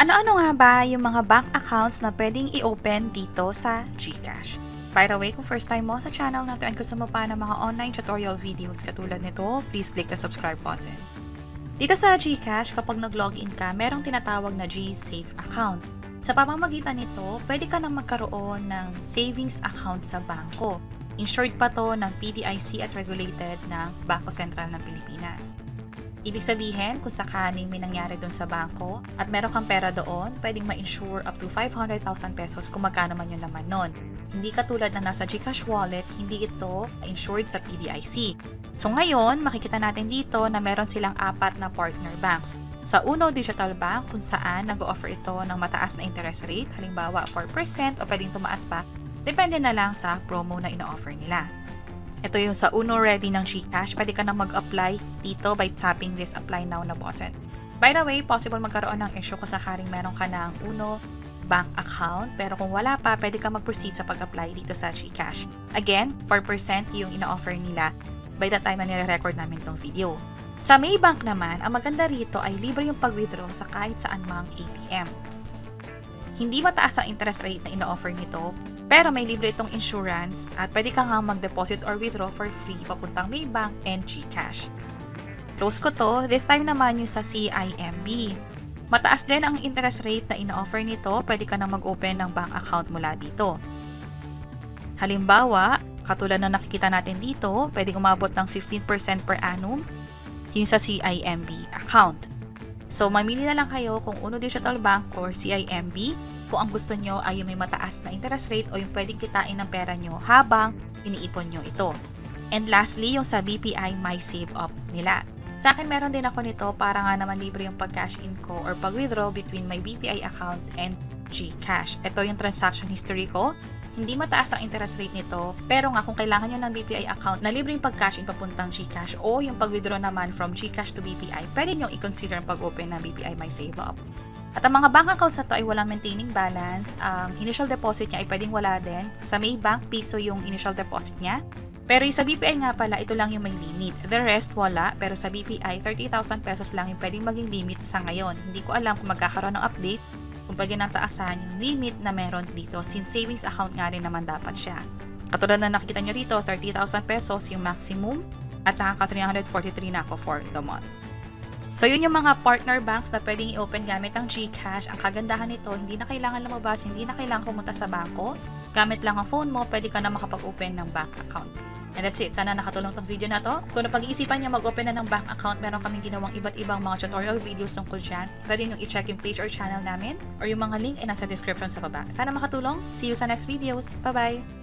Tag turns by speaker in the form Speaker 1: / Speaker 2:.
Speaker 1: Ano-ano nga ba yung mga bank accounts na pwedeng i-open dito sa GCash? By the way, kung first time mo sa channel na to and gusto mo pa ng mga online tutorial videos katulad nito, please click the subscribe button. Dito sa GCash, kapag nag-login ka, merong tinatawag na GSave account. Sa pamamagitan nito, pwede ka nang magkaroon ng savings account sa bangko. Insured pa to ng PDIC at regulated ng Bangko Sentral ng Pilipinas. Ibig sabihin, kung sakaling may nangyari doon sa bangko at meron kang pera doon, pwedeng ma-insure up to 500,000 pesos kung magkano man yung laman nun. Hindi katulad na nasa GCash wallet, hindi ito insured sa PDIC. So ngayon, makikita natin dito na meron silang 4 na partner banks. Sa Uno Digital Bank, kung saan nag-offer ito ng mataas na interest rate, halimbawa 4% o pwedeng tumaas pa, depende na lang sa promo na ino-offer nila. Ito yung sa Uno Ready ng GCash. Pwede ka na mag-apply dito by tapping this apply now na button. By the way, possible magkaroon ng issue kung sakaling meron ka ng Uno bank account. Pero kung wala pa, pwede ka mag-proceed sa pag-apply dito sa GCash. Again, 4% yung ina-offer nila by the time na nire-record namin tong video. Sa Maybank naman, ang maganda rito ay libre yung pag-withdraw sa kahit saan mang ATM. Hindi mataas ang interest rate na ina-offer nito, pero may libre itong insurance at pwede ka nga mag-deposit or withdraw for free papuntang Maybank and GCash. Close ko to, this time naman yung sa CIMB. Mataas din ang interest rate na ina-offer nito, pwede ka na mag-open ng bank account mula dito. Halimbawa, katulad na nakikita natin dito, pwede umabot ng 15% per annum yung sa CIMB account. So, mamili na lang kayo kung Uno Digital Bank or CIMB kung ang gusto nyo ay yung may mataas na interest rate o yung pwedeng kitain ng pera nyo habang iniipon nyo ito. And lastly, yung sa BPI My Save Up nila. Sa akin, meron din ako nito para nga naman libre yung pag-cash in ko or pag-withdraw between my BPI account and GCash. Ito yung transaction history ko. Hindi mataas ang interest rate nito, pero nga kung kailangan nyo ng BPI account na libreng pag-cash in papuntang GCash o yung pag-withdraw naman from GCash to BPI, pwede nyo i-consider ang pag-open ng BPI My Save Up. At ang mga bank accounts na to ay walang maintaining balance. Ang initial deposit niya ay pwedeng wala din. Sa Maybank, piso yung initial deposit niya. Pero sa BPI nga pala, ito lang yung may limit. The rest, wala. Pero sa BPI, 30,000 pesos lang yung pwedeng maging limit sa ngayon. Hindi ko alam kung magkakaroon ng update kung pwede nataasan yung limit na meron dito since savings account nga rin naman dapat siya. Katulad na nakikita nyo rito, 30,000 pesos yung maximum at nakaka 343 na ako for the month. So yun yung mga partner banks na pwedeng i-open gamit ang GCash. Ang kagandahan nito, hindi na kailangan lumabas, hindi na kailangan pumunta sa bangko. Gamit lang ang phone mo, pwede ka na makapag-open ng bank account. And that's it. Sana nakatulong tong video na to. Kung napag-iisipan niya mag-open na ng bank account, meron kaming ginawang iba't ibang mga tutorial videos tungkol dyan. Pwede nyo i-check yung page or channel namin or yung mga link ay nasa description sa baba. Sana makatulong. See you sa next videos. Bye-bye!